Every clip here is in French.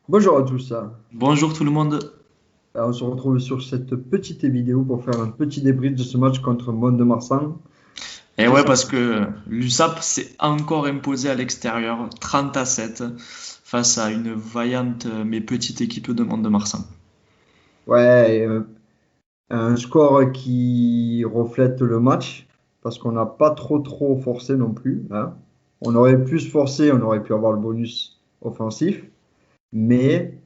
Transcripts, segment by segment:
Bonjour à tous. Bonjour tout le monde. On se retrouve sur cette petite vidéo pour faire un petit débrief de ce match contre Mont-de-Marsan. Et Qui ouais, s'en- parce que l'USAP s'est encore imposé à l'extérieur, 30-7, face à une vaillante mais petite équipe de Mont-de-Marsan. Ouais, un score qui reflète le match parce qu'on n'a pas trop forcé non plus, hein. On aurait pu se forcer, on aurait pu avoir le bonus offensif, mais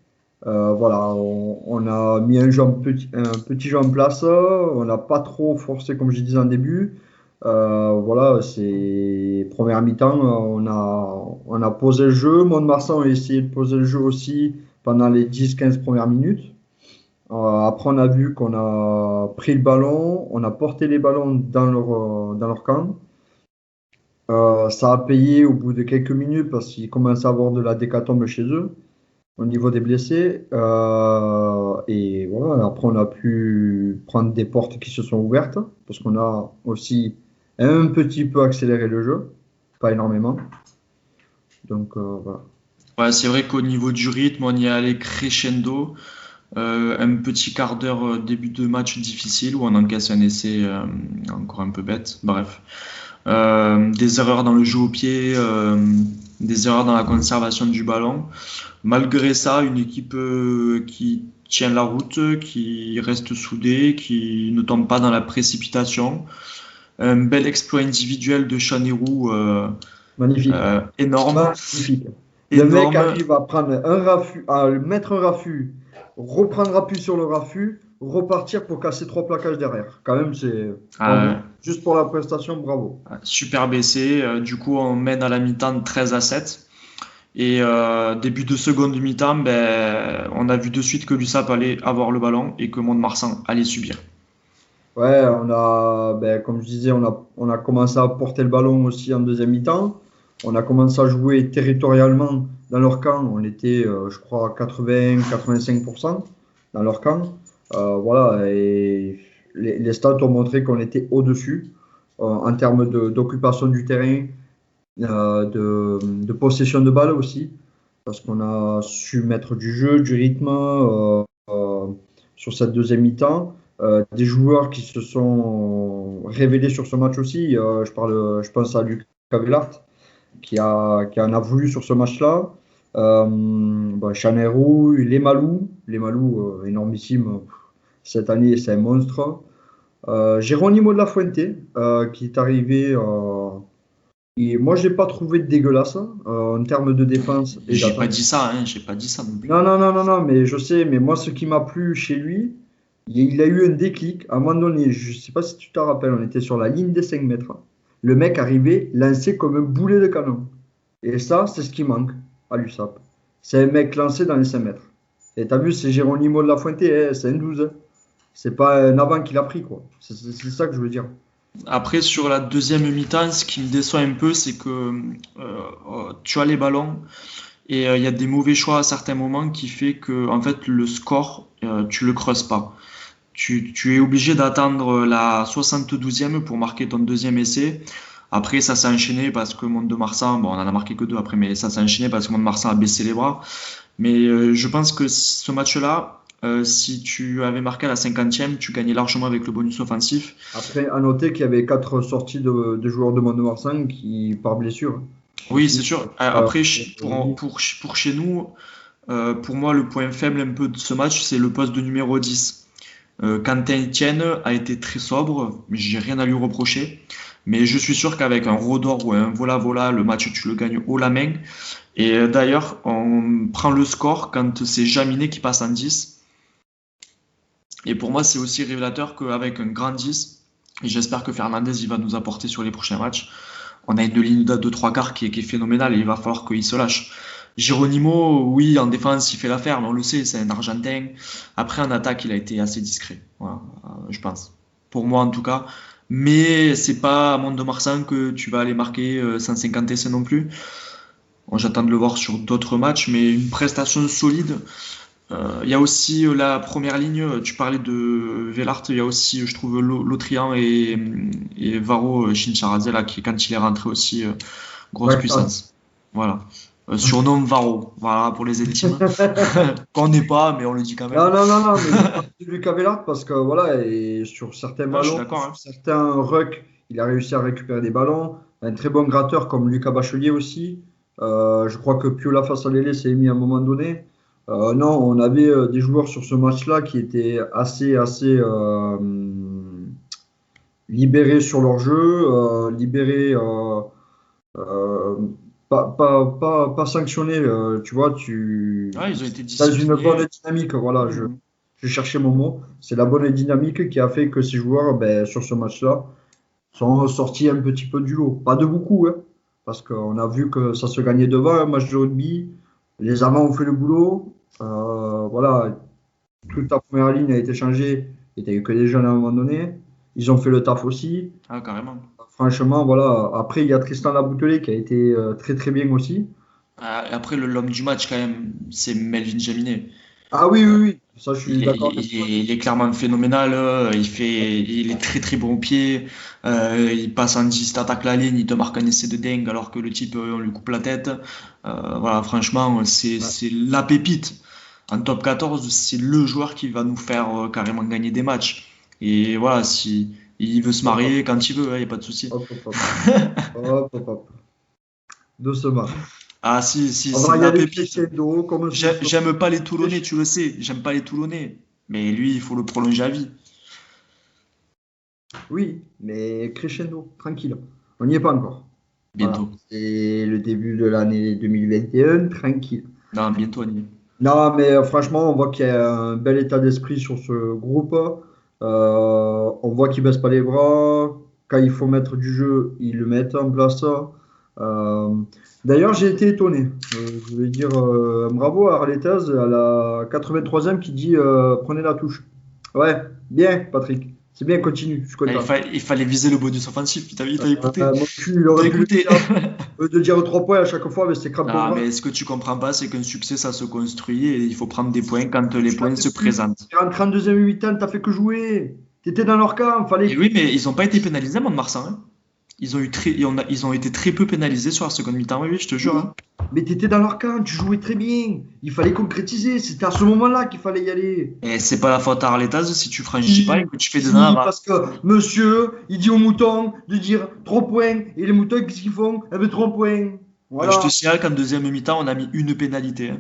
voilà, on a mis un petit jeu en place. On n'a pas trop forcé, comme je disais en début. Voilà, c'est première mi-temps, on a posé le jeu. Mont-de-Marsan a essayé de poser le jeu aussi pendant les 10-15 premières minutes. Après, on a vu qu'on a pris le ballon, on a porté les ballons dans leur camp. Ça a payé au bout de quelques minutes parce qu'ils commençaient à avoir de la décatombe chez eux au niveau des blessés. Et voilà, après, on a pu prendre des portes qui se sont ouvertes parce qu'on a aussi un petit peu accéléré le jeu, pas énormément. Donc, voilà. Ouais, c'est vrai qu'au niveau du rythme, on y est allé crescendo. Un petit quart d'heure début de match difficile où on encaisse un essai encore un peu bête. Bref. Des erreurs dans le jeu au pied, des erreurs dans la conservation du ballon. Malgré ça, une équipe qui tient la route, qui reste soudée, qui ne tombe pas dans la précipitation. Un bel exploit individuel de Chanirou, Magnifique. énorme, Magnifique. Le mec énorme. arrive à prendre un raffut, à mettre un raffut, reprendre appui sur le raffut, repartir pour casser trois plaquages derrière. Quand même, c'est Euh, bravo. Juste pour la prestation, bravo. Super baissé. Du coup, on mène à la mi-temps 13-7. Et début de seconde mi-temps, ben, on a vu de suite que l'USAP allait avoir le ballon et que Mont-de-Marsan allait subir. Ouais, ben, comme je disais, on a commencé à porter le ballon aussi en deuxième mi-temps. On a commencé à jouer territorialement dans leur camp. On était, je crois, à 80-85% dans leur camp. Voilà, et les stats ont montré qu'on était au-dessus en termes d'occupation du terrain, de possession de balle aussi, parce qu'on a su mettre du jeu, du rythme sur cette deuxième mi-temps. Des joueurs qui se sont révélés sur ce match aussi. Je pense à Lucas Vellart qui en a voulu sur ce match-là. Chanerou, les Malou énormissime cette année, c'est un monstre. Geronimo de la Fuente, qui est arrivé. Et moi, je l'ai pas trouvé dégueulasse en termes de défense et J'ai pas d'attaque. dit ça, hein, j'ai pas dit ça non plus. Non, mais je sais, mais moi, ce qui m'a plu chez lui, il a eu un déclic. À un moment donné, je sais pas si tu te rappelles, on était sur la ligne des 5 mètres. Le mec arrivait lancé comme un boulet de canon. Et ça, c'est ce qui manque à l'USAP. C'est un mec lancé dans les 5 mètres. Et t'as vu, c'est Geronimo de la Fuente, hein, c'est un 12. C'est pas un avant qu'il a pris, quoi. C'est ça que je veux dire. Après, sur la deuxième mi-temps, ce qui me déçoit un peu, c'est que tu as les ballons et il y a des mauvais choix à certains moments qui fait que en fait le score, tu le creuses pas. Tu es obligé d'attendre la 72e pour marquer ton deuxième essai. Après, ça s'est enchaîné parce que Mont-de-Marsan, bon, on en a marqué que deux après, mais ça s'est enchaîné parce que Mont-de-Marsan a baissé les bras. Mais je pense que ce match-là, si tu avais marqué à la 50e, tu gagnais largement avec le bonus offensif. Après, à noter qu'il y avait quatre sorties de joueurs de Mont-de-Marsan qui, par blessure Oui, c'est aussi. sûr. Euh, Après, pour chez nous, pour moi, le point faible un peu de ce match, c'est le poste de numéro 10. Quentin Etienne a été très sobre, mais j'ai rien à lui reprocher. Mais je suis sûr qu'avec un Rodor ou un Vola-Vola, le match, tu le gagnes haut la main. Et d'ailleurs, on prend le score quand c'est Jaminet qui passe en 10. Et pour moi, c'est aussi révélateur qu'avec un grand 10, et j'espère que Fernandez il va nous apporter sur les prochains matchs, on a une ligne de 3 quarts qui est phénoménale et il va falloir qu'il se lâche. Geronimo, oui, en défense, il fait l'affaire, mais on le sait, c'est un Argentin. Après, en attaque, il a été assez discret, voilà, je pense. Pour moi, en tout cas. Mais c'est pas à Mont-de-Marsan que tu vas aller marquer 150 essais non plus. Bon, j'attends de le voir sur d'autres matchs, mais une prestation solide. Il y a aussi la première ligne, tu parlais de Vellart, il y a aussi, je trouve, Lotrian et Varo Shincharazé, là, qui, quand il est rentré aussi, grosse Bacta. puissance. Voilà. Surnom Varro, voilà pour les intimes. Qu'on n'est pas, mais on le dit quand même. Non, non, non, non, mais je parle de Lucas Vellard parce que voilà, et sur certains Ouais, je suis ballons, d'accord, hein. sur certains rucks, il a réussi à récupérer des ballons. Un très bon gratteur comme Lucas Bachelier aussi. Je crois que Piola face à Lélé s'est mis à un moment donné. Non, on avait des joueurs sur ce match-là qui étaient assez libérés sur leur jeu, libérés, euh, pas sanctionnés. Tu vois, Ouais, ils ont été dans une disciplinés. bonne dynamique. Voilà, Mhm. je cherchais mon mot. C'est la bonne dynamique qui a fait que ces joueurs, ben, sur ce match-là, sont sortis un petit peu du lot. Pas de beaucoup, hein, parce qu'on a vu que ça se gagnait devant un match de rugby. Les amants ont fait le boulot. Voilà, toute la première ligne a été changée. Il n'y a eu que des jeunes à un moment donné. Ils ont fait le taf aussi. Ah, carrément. Franchement, voilà. Après, il y a Tristan Laboutelet qui a été très très bien aussi. Ah, et après, l'homme du match, quand même, c'est Melvin Jaminet. Ah oui, oui, oui. Ça, je suis Il est, d'accord avec il toi. est- il est clairement phénoménal. Il est très très bon au pied. Il passe en 10, t'attaques la ligne, il te marque un essai de dingue alors que le type, on lui coupe la tête. Voilà, franchement, Ouais. c'est la pépite. En top 14, c'est le joueur qui va nous faire carrément gagner des matchs. Et voilà, si il veut se Hop, hop, marier quand il veut, il n'y a pas de souci. hop, hop, hop. Hop, hop, hop. Doucement. Ah si, On c'est va y la aller pépite. crescendo, comme ce soir. J'aime pas les Toulonnais, tu le sais. J'aime pas les Toulonnais. Mais lui, il faut le prolonger à vie. Oui, mais crescendo, tranquille. On n'y est pas encore. Voilà. Bientôt. C'est le début de l'année 2021, tranquille. Non, bientôt, Annie. Non, mais franchement, on voit qu'il y a un bel état d'esprit sur ce groupe. On voit qu'ils baissent pas les bras. Quand il faut mettre du jeu, ils le mettent en place. Euh, D'ailleurs, j'ai été étonné. Je vais dire bravo à Arletaz à la 83e qui dit prenez la touche. Ouais, bien, Patrick. C'est bien, continue. Je suis Ah, content. il fallait viser le bonus offensif. T'as écouté? Mon cul, il aurait T'as pu le écouté? dire. De dire 3 points à chaque fois, mais c'est crampé au Ah, bras. mais ce que tu comprends pas, c'est qu'un succès, ça se construit et il faut prendre des points quand les Tu l'as points fait se plus. présentent. T'es rentré en deuxième mi-temps, t'as fait que jouer. T'étais dans leur camp, Et oui, mais ils ont pas été pénalisés, Mont-de-Marsan, hein. Ils ont été très peu pénalisés sur la seconde mi-temps, oui, oui, je te jure, Oui, hein. mais t'étais dans leur camp, tu jouais très bien. Il fallait concrétiser. C'était à ce moment-là qu'il fallait y aller. Et c'est pas la faute à Arletaz si tu franchis pas et Si, que tu fais des si, navas. parce que monsieur, il dit aux moutons de dire 3 points. Et les moutons, qu'est-ce qu'ils font? Eh ben 3 points. Je te Voilà. signale qu'en deuxième mi-temps, on a mis une pénalité, hein.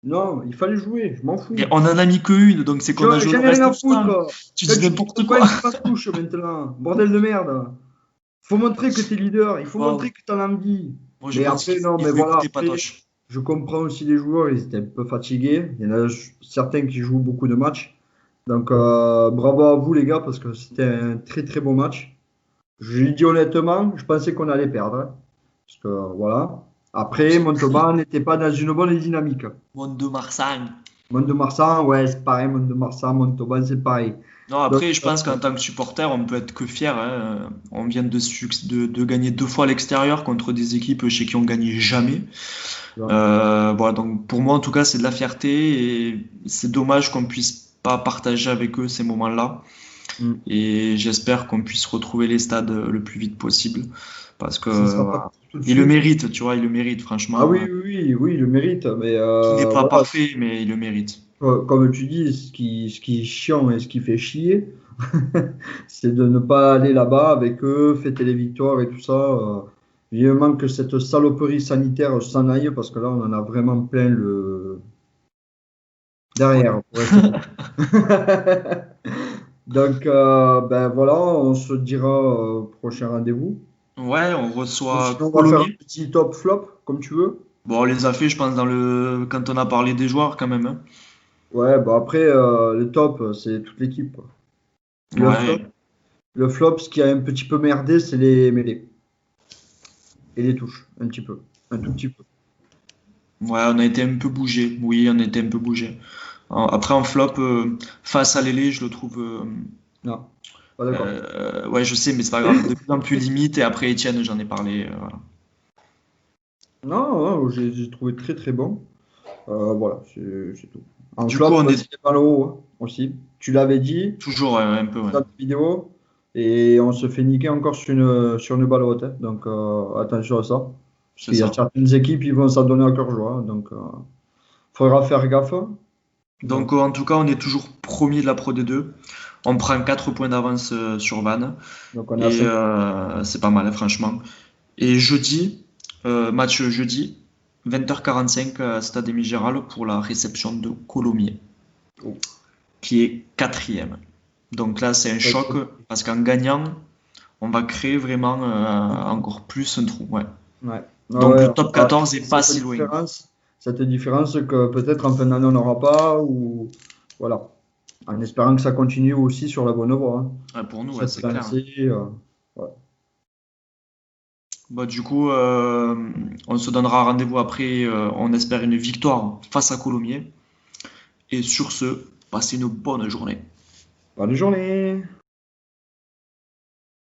Non, il fallait jouer, je m'en Mais fous. on en a mis que une, donc c'est qu'on a joué le J'en ai rien reste à du temps. foutre. Tu Quand dis tu dis n'importe 3 points, quoi. tu passes touche maintenant. Bordel de merde. Faut montrer que tu es leader, il faut montrer Bon, que tu as envie. moi je Mais pense après, non, qu'il mais faut voilà, écouter après, Patoche. je comprends aussi les joueurs, ils étaient un peu fatigués. Il y en a certains qui jouent beaucoup de matchs. Donc, bravo à vous, les gars, parce que c'était un très très beau match. Je le dis honnêtement, je pensais qu'on allait perdre, hein. Parce que voilà. Après, Montauban n'était pas dans une bonne dynamique. Monde de Marsan. Mont-de-Marsan, ouais, c'est pareil. Mont-de-Marsan, Montauban, c'est pareil. Non, Donc, après, je pense qu'en tant que supporter, on peut être que fier, hein. On vient de gagner 2 fois à l'extérieur contre des équipes chez qui on gagnait jamais. Voilà, donc pour moi, en tout cas, c'est de la fierté et c'est dommage qu'on puisse pas partager avec eux ces moments-là. mm, Et j'espère qu'on puisse retrouver les stades le plus vite possible parce que ça sera pas voilà. tout de Il le suite. mérite, tu vois, il le mérite, Ah oui, franchement. oui, oui, oui, il le mérite. Mais Il n'est pas voilà, parfait, mais il le mérite. comme tu dis, ce qui est chiant et ce qui fait chier, c'est de ne pas aller là-bas avec eux, fêter les victoires et tout ça. Vivement que cette saloperie sanitaire s'en aille, parce que là, on en a vraiment plein le derrière, pour être honnête. Donc, ben voilà, on se dira prochain rendez-vous. Ouais, on Ou reçoit sinon, on va faire un Colomiers. petit top flop, comme tu veux. Bon, on les a fait, je pense, quand on a parlé des joueurs quand même, hein. Ouais, bah après, le top, c'est toute l'équipe, quoi. Le flop, Ouais, le flop, ce qui a un petit peu merdé, c'est les mêlées et les touches, un petit peu, un tout petit peu. ouais, on a été un peu bougé. Oui, on a été un peu bougé. Après, en flop, face à Lélé, je le trouve. Non, pas d'accord. Ouais, je sais, mais c'est pas grave. De plus en plus limite. Et après, Étienne, j'en ai parlé. Voilà. Non, non, j'ai trouvé très très bon. Voilà, c'est tout. En Du coup, flop, on est c'est pas le haut hein, aussi. Tu l'avais dit toujours un peu. Ouais. dans la vidéo et on se fait niquer encore sur une balle haute, hein. Donc attention à ça. C'est Il y a ça. certaines équipes, ils vont s'en donner à cœur joie. Donc, faudra faire gaffe. Donc, en tout cas, on est toujours premier de la Pro D2. On prend 4 points d'avance sur Vannes. Donc, on est à Et 5. c'est pas mal, hein, franchement. Et jeudi, match jeudi, 20h45 à Stade Émile Géral pour la réception de Colomiers, qui est quatrième. Donc là, c'est un choc parce qu'en gagnant, on va créer vraiment encore plus un trou. Ouais. Ouais. Donc Ouais, le top 14 est pas si loin. Cette différence que peut-être en fin d'année on n'aura pas, ou voilà. En espérant que ça continue aussi sur la bonne voie. Hein. Ouais, pour nous, ouais, Cette c'est clair. lancée, ouais. Bah, du coup, on se donnera rendez-vous après. On espère une victoire face à Colomiers. Et sur ce, passez une bonne journée. Bonne journée!